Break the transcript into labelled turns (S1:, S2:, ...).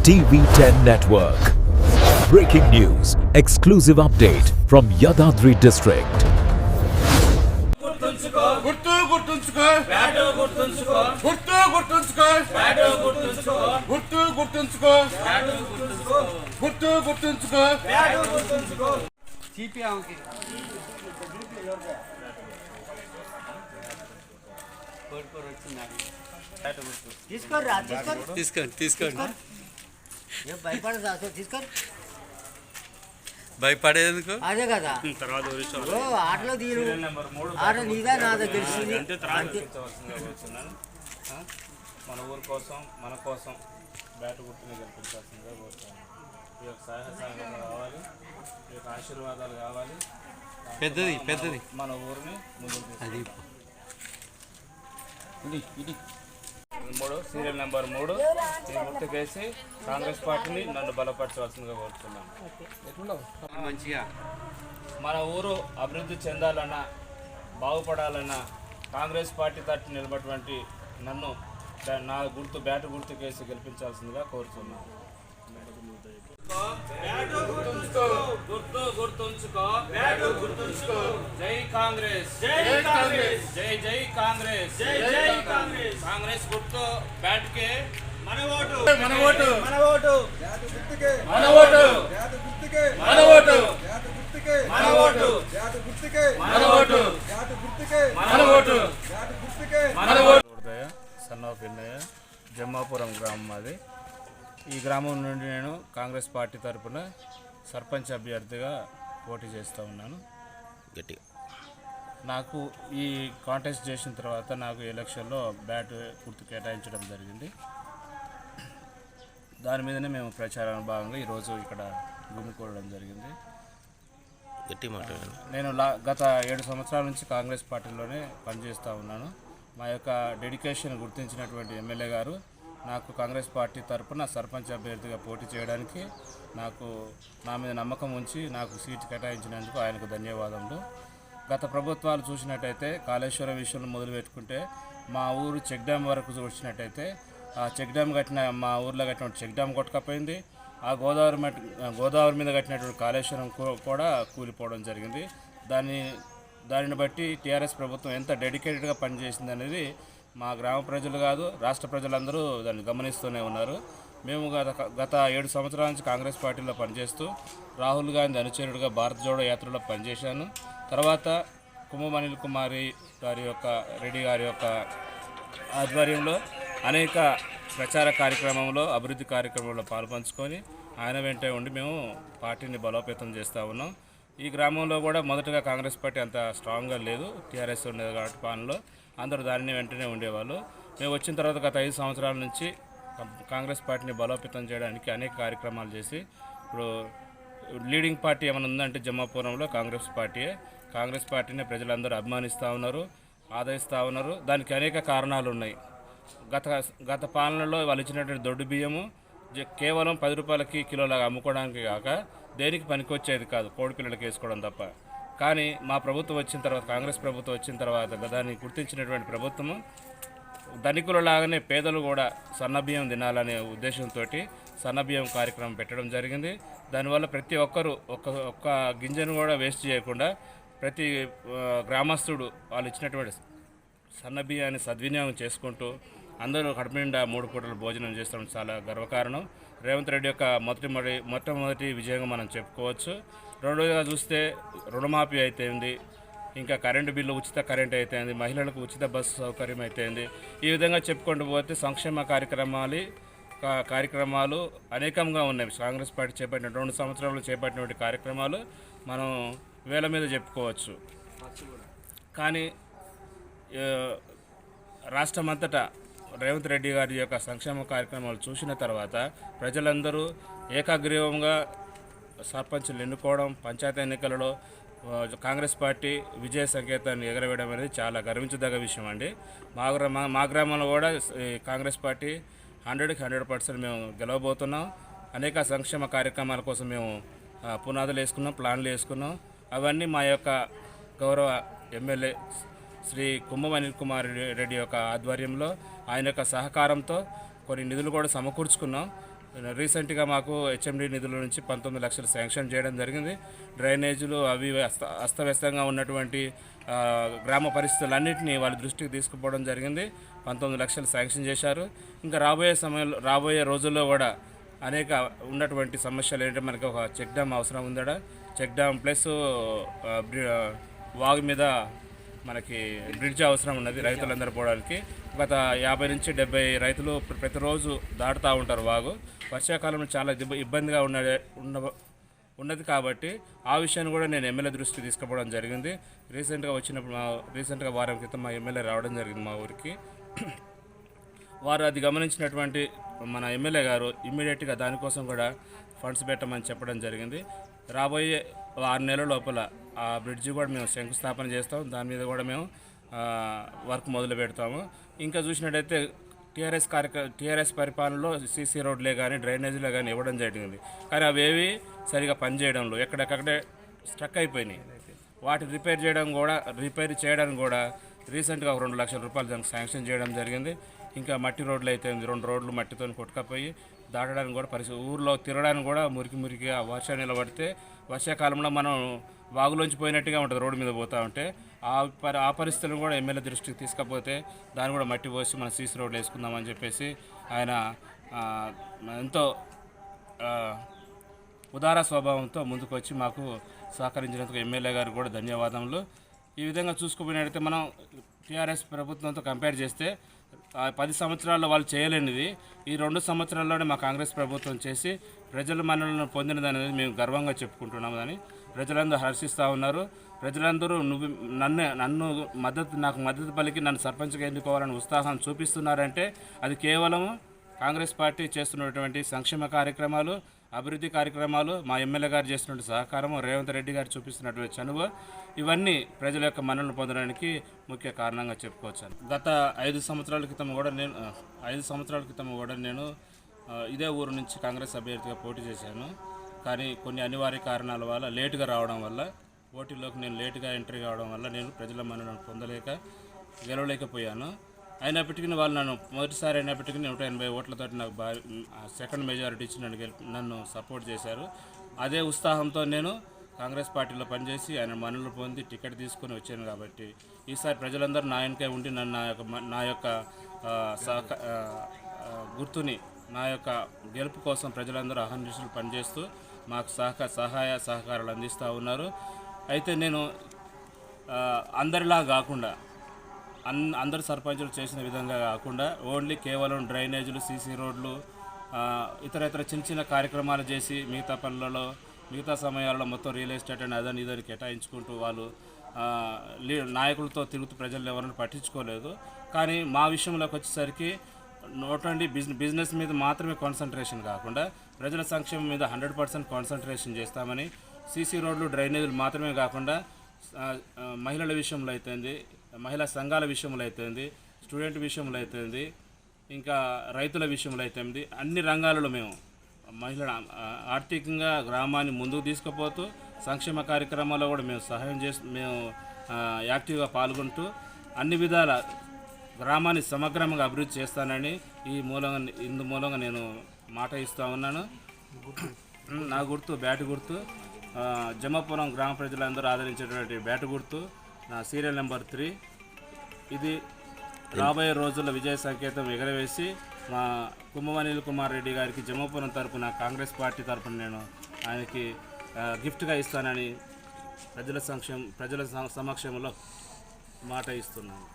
S1: TV10 Network. Breaking news, exclusive update from Yadadri district.
S2: భయపడేందుకు
S3: అదే కదా ఆటలో తీరు ఆట నీదా నాదో తెలిసింది.
S4: మన ఊరి కోసం మన కోసం బ్యాట్ గుర్తుని గెలిపించాల్సిందిగా కోరుతాను. ఈ యొక్క సహాయాలు కావాలి, ఈ యొక్క ఆశీర్వాదాలు కావాలి.
S2: పెద్దది
S4: మన ఊరిని ముందుకు సీరియల్ నెంబర్ 3 ఈ గుర్తుకేసి కాంగ్రెస్ పార్టీని నన్ను బలపరచవలసిందిగా కోరుతున్నాను.
S2: మంచిగా
S4: మన ఊరు అభివృద్ధి చెందాలన్నా బాగుపడాలన్నా కాంగ్రెస్ పార్టీ తరఫున నిలబడినటువంటి నన్ను నా బ్యాట్ గుర్తుకేసి గెలిపించాల్సిందిగా కోరుతున్నాను. జై కాంగ్రెస్, జై జై కాంగ్రెస్, కాంగ్రెస్ గుర్తు బ్యాట్ కే మన ఓటు, మన ఓటు, మన ఓటు, మన ఓటు, మన ఓటు, మన ఓటు, మన ఓటు, మన ఓటు, మన ఓటు. సన్ ఆఫ్ ఇండియా, జమ్మాపురం గ్రామం అది. ఈ గ్రామం నుండి నేను కాంగ్రెస్ పార్టీ తరఫున సర్పంచ్ అభ్యర్థిగా పోటీ చేస్తూ ఉన్నాను.
S2: గట్టిగా
S4: నాకు ఈ కాంటెస్ట్ చేసిన తర్వాత నాకు ఎలక్షన్లో బ్యాట్ గుర్తు కేటాయించడం జరిగింది. దాని మీదనే మేము ప్రచారంలో భాగంగా ఈరోజు ఇక్కడ గుమికూడడం జరిగింది.
S2: గట్టి మాట్లాడాను.
S4: నేను గత 7 సంవత్సరాల నుంచి కాంగ్రెస్ పార్టీలోనే పనిచేస్తూ ఉన్నాను. మా యొక్క డెడికేషన్ గుర్తించినటువంటి ఎమ్మెల్యే గారు నాకు కాంగ్రెస్ పార్టీ తరఫున సర్పంచ్ అభ్యర్థిగా పోటీ చేయడానికి నా మీద నమ్మకం ఉంచి నాకు సీటు కేటాయించినందుకు ఆయనకు ధన్యవాదములు. గత ప్రభుత్వాలు చూసినట్టయితే కాళేశ్వరం విషయంలో మొదలుపెట్టుకుంటే మా ఊరు చెక్ డ్యామ్ వరకు చూసినట్టయితే ఆ చెక్ డ్యామ్ మా ఊర్లో కట్టినటువంటి చెక్ డ్యామ్ కొట్టకపోయింది. ఆ గోదావరి మీద కట్టినటువంటి కాళేశ్వరం కూడా కూలిపోవడం జరిగింది. దానిని బట్టి టీఆర్ఎస్ ప్రభుత్వం ఎంత డెడికేటెడ్గా పనిచేసింది అనేది మా గ్రామ ప్రజలు కాదు, రాష్ట్ర ప్రజలందరూ దాన్ని గమనిస్తూనే ఉన్నారు. మేము గత 7 సంవత్సరాల నుంచి కాంగ్రెస్ పార్టీలో పనిచేస్తూ రాహుల్ గాంధీ అనుచరుడిగా భారత్ జోడో యాత్రలో పనిచేశాను. తర్వాత కుమ్మం అనిల్ కుమార్ రెడ్డి గారి యొక్క ఆధ్వర్యంలో అనేక ప్రచార కార్యక్రమంలో, అభివృద్ధి కార్యక్రమంలో పాల్పంచుకొని ఆయన వెంటే ఉండి మేము పార్టీని బలోపేతం చేస్తూ ఉన్నాం. ఈ గ్రామంలో కూడా మొదటగా కాంగ్రెస్ పార్టీ అంత స్ట్రాంగ్గా లేదు, టీఆర్ఎస్ ఉండేది కాబట్టి పాలనలో అందరూ దానిని వెంటనే ఉండేవాళ్ళు. మేము వచ్చిన తర్వాత గత 5 సంవత్సరాల నుంచి కాంగ్రెస్ పార్టీని బలోపేతం చేయడానికి అనేక కార్యక్రమాలు చేసి ఇప్పుడు లీడింగ్ పార్టీ ఏమైనా ఉందంటే జమ్మాపురంలో కాంగ్రెస్ పార్టీని ప్రజలందరూ అభిమానిస్తూ ఉన్నారు, ఆదరిస్తూ ఉన్నారు. దానికి అనేక కారణాలు ఉన్నాయి. గత పాలనలో వాళ్ళు ఇచ్చినటువంటి దొడ్డు బియ్యము కేవలం 10 రూపాయలకి కిలోలాగా అమ్ముకోవడానికి కాక దేనికి పనికొచ్చేది కాదు, కోడి పిల్లలకి వేసుకోవడం తప్ప. కానీ మా ప్రభుత్వం వచ్చిన తర్వాత, కాంగ్రెస్ ప్రభుత్వం వచ్చిన తర్వాత దాన్ని గుర్తించినటువంటి ప్రభుత్వము ధనికులలాగానే పేదలు కూడా సన్నబియ్యం తినాలనే ఉద్దేశంతో సన్నబియ్యం కార్యక్రమం పెట్టడం జరిగింది. దానివల్ల ప్రతి ఒక్కరూ ఒక్క గింజను కూడా వేస్ట్ చేయకుండా ప్రతి గ్రామస్తుడు వాళ్ళు ఇచ్చినటువంటి సన్నబియ్యాన్ని సద్వినియోగం చేసుకుంటూ అందరూ కడుపు నిండా 3 పూటలు భోజనం చేస్తాం. చాలా గర్వకారణం. రేవంత్ రెడ్డి యొక్క మొట్టమొదటి విజయంగా మనం చెప్పుకోవచ్చు. రెండోదిగా చూస్తే రుణమాఫీ అయితేంది, ఇంకా కరెంటు బిల్లు ఉచిత కరెంట్ అయితేంది, మహిళలకు ఉచిత బస్సు సౌకర్యం అయితేంది. ఈ విధంగా చెప్పుకుంటూ పోతే సంక్షేమ కార్యక్రమాలు అనేకంగా ఉన్నాయి. కాంగ్రెస్ పార్టీ చేపట్టిన 2 సంవత్సరాలు చేపట్టినటువంటి కార్యక్రమాలు మనం వేల మీద చెప్పుకోవచ్చు. కానీ రాష్ట్రమంతటా రేవంత్ రెడ్డి గారి యొక్క సంక్షేమ కార్యక్రమాలు చూసిన తర్వాత ప్రజలందరూ ఏకాగ్రీవంగా సర్పంచులు ఎన్నుకోవడం, పంచాయతీ ఎన్నికలలో కాంగ్రెస్ పార్టీ విజయ సంకేతాన్ని ఎగరవేయడం అనేది చాలా గర్వించదగ్గ విషయం అండి. మా గ్రామంలో కూడా కాంగ్రెస్ పార్టీ 100కి 100% మేము గెలవబోతున్నాం. అనేక సంక్షేమ కార్యక్రమాల కోసం మేము పునాదులు వేసుకున్నాం, ప్లాన్లు వేసుకున్నాం. అవన్నీ మా యొక్క గౌరవ ఎమ్మెల్యే శ్రీ కుమ్మం అనిల్ కుమార్ రెడ్డి యొక్క ఆధ్వర్యంలో ఆయన యొక్క సహకారంతో కొన్ని నిధులు కూడా సమకూర్చుకున్నాం. రీసెంట్గా మాకు హెచ్ఎండి నిధుల నుంచి 19 లక్షలు శాంక్షన్ చేయడం జరిగింది. డ్రైనేజీలు అవి అస్తవ్యస్తంగా ఉన్నటువంటి గ్రామ పరిస్థితులన్నింటినీ వాళ్ళ దృష్టికి తీసుకుపోవడం జరిగింది. 19 లక్షలు శాంక్షన్ చేశారు. ఇంకా రాబోయే రోజుల్లో కూడా అనేక ఉన్నటువంటి సమస్యలు ఏంటంటే మనకి ఒక చెక్ డ్యామ్ అవసరం ఉందడ. చెక్ డ్యామ్ ప్లస్ వాగు మీద మనకి బ్రిడ్జ్ అవసరం ఉన్నది రైతులందరూ పోవడానికి. గత 50 నుంచి 70 రైతులు ప్రతిరోజు దాటుతూ ఉంటారు వాగు. వర్షాకాలంలో చాలా ఇబ్బందిగా ఉన్నది కాబట్టి ఆ విషయాన్ని కూడా నేను ఎమ్మెల్యే దృష్టికి తీసుకుపోవడం జరిగింది. రీసెంట్గా వారం క్రితం మా ఎమ్మెల్యే రావడం జరిగింది మా ఊరికి. వారు అది గమనించినటువంటి మన ఎమ్మెల్యే గారు ఇమ్మీడియట్గా దానికోసం కూడా ఫండ్స్ పెట్టమని చెప్పడం జరిగింది. రాబోయే 6 నెలల లోపల ఆ బ్రిడ్జి కూడా మేము శంకుస్థాపన చేస్తాం. దాని మీద కూడా మేము వర్క్ మొదలు పెడతాము. ఇంకా చూసినట్టయితే టీఆర్ఎస్ పరిపాలనలో సీసీ రోడ్లే కానీ డ్రైనేజీలే కానీ ఇవ్వడం జరిగింది. కానీ అవేవి సరిగా పనిచేయడంలో ఎక్కడెక్కడే స్ట్రక్ అయిపోయినాయి. వాటి రిపేర్ చేయడానికి కూడా రీసెంట్గా 2 లక్షల రూపాయలు దానికి శాంక్షన్ చేయడం జరిగింది. ఇంకా మట్టి రోడ్లు అయితే 2 రోడ్లు మట్టితో కొట్టుకపోయి దాటడానికి కూడా ఊర్లో తిరగడానికి కూడా మురికిగా వర్షం నిలబడితే వర్షాకాలంలో మనం వాగులోంచి పోయినట్టుగా ఉంటుంది రోడ్డు మీద పోతూ ఉంటే. ఆ పరిస్థితులను కూడా ఎమ్మెల్యే దృష్టికి తీసుకపోతే దాన్ని కూడా మట్టి పోసి మన సీసీ రోడ్లు వేసుకుందామని చెప్పేసి ఆయన ఎంతో ఉదార స్వభావంతో ముందుకు వచ్చి మాకు సహకరించినందుకు ఎమ్మెల్యే గారికి కూడా ధన్యవాదములు. ఈ విధంగా చూసుకుపోయినట్టయితే మనం టీఆర్ఎస్ ప్రభుత్వంతో కంపేర్ చేస్తే 10 సంవత్సరాల్లో వాళ్ళు చేయలేనిది ఈ 2 సంవత్సరాల్లోనే మా కాంగ్రెస్ ప్రభుత్వం చేసి ప్రజల మన్ననలను పొందినది అనేది మేము గర్వంగా చెప్పుకుంటున్నాము. అని ప్రజలందరూ హర్షిస్తూ ఉన్నారు. ప్రజలందరూ నాకు మద్దతు పలికి నన్ను సర్పంచ్గా ఎన్నుకోవాలని ఉత్సాహం చూపిస్తున్నారంటే అది కేవలం కాంగ్రెస్ పార్టీ చేస్తున్నటువంటి సంక్షేమ కార్యక్రమాలు, అభివృద్ధి కార్యక్రమాలు, మా ఎమ్మెల్యే గారు చేస్తున్నటువంటి సహకారము, రేవంత్ రెడ్డి గారు చూపిస్తున్నటువంటి చనువు, ఇవన్నీ ప్రజల యొక్క మన్ననలు పొందడానికి ముఖ్య కారణంగా చెప్పుకోవచ్చు. గత 5 సంవత్సరాల క్రితం కూడా నేను ఇదే ఊరు నుంచి కాంగ్రెస్ అభ్యర్థిగా పోటీ చేశాను. కానీ కొన్ని అనివార్య కారణాల వల్ల లేటుగా రావడం వల్ల పోటీలోకి నేను లేటుగా ఎంట్రీ కావడం వల్ల నేను ప్రజల మన్ననను గెలవలేకపోయాను. అయినప్పటికీ వాళ్ళు మొదటిసారి 180 ఓట్లతో నాకు సెకండ్ మెజారిటీ ఇచ్చి నన్ను సపోర్ట్ చేశారు. అదే ఉత్సాహంతో నేను కాంగ్రెస్ పార్టీలో పనిచేసి ఆయన మన్ననలు పొంది టికెట్ తీసుకొని వచ్చాను. కాబట్టి ఈసారి ప్రజలందరూ నా వెనకే ఉండి నా యొక్క గుర్తుని నా యొక్క గెలుపు కోసం ప్రజలందరూ అహర్నిశలు పనిచేస్తూ మాకు సహాయ సహకారాలు అందిస్తూ ఉన్నారు. అయితే నేను అందరిలా కాకుండా అందరు సర్పంచులు చేసిన విధంగా కాకుండా ఓన్లీ కేవలం డ్రైనేజీలు, సీసీ రోడ్లు, ఇతర చిన్న కార్యక్రమాలు చేసి మిగతా సమయాల్లో మొత్తం రియల్ ఎస్టేట్ అని అదని ఇదని కేటాయించుకుంటూ వాళ్ళు నాయకులతో తిరుగుతూ ప్రజలు ఎవరిని పట్టించుకోలేదు. కానీ మా విషయంలోకి వచ్చేసరికి నోటండి బిజినెస్ మీద మాత్రమే కాన్సన్ట్రేషన్ కాకుండా ప్రజల సంక్షేమం మీద 100% కాన్సన్ట్రేషన్ చేస్తామని, సీసీ రోడ్లు డ్రైనేజీలు మాత్రమే కాకుండా మహిళల విషయంలో అయితేంది, మహిళా సంఘాల విషయంలో అయితేంది, స్టూడెంట్ విషయంలో అయితేంది, ఇంకా రైతుల విషయంలో అయితేంది, అన్ని రంగాలలో మేము మహిళల ఆర్థికంగా గ్రామాన్ని ముందుకు తీసుకుపోతూ సంక్షేమ కార్యక్రమాల్లో కూడా మేము యాక్టివ్గా పాల్గొంటూ అన్ని విధాల గ్రామాన్ని సమగ్రంగా అభివృద్ధి చేస్తానని ఇందు మూలంగా నేను మాట ఇస్తూ ఉన్నాను. నా గుర్తు బ్యాటు గుర్తు, జమ్మపురం గ్రామ ప్రజలందరూ ఆదరించేటువంటి బ్యాటు గుర్తు, నా సీరియల్ నెంబర్ 3. ఇది రాబోయే రోజుల్లో విజయ సంకేతం ఎగరవేసి మా కుమ్మవనిల్ కుమార్ రెడ్డి గారికి జమ్మపురం తరపున కాంగ్రెస్ పార్టీ తరపున నేను ఆయనకి గిఫ్ట్గా ఇస్తానని ప్రజల సమక్షంలో మాట ఇస్తున్నాను.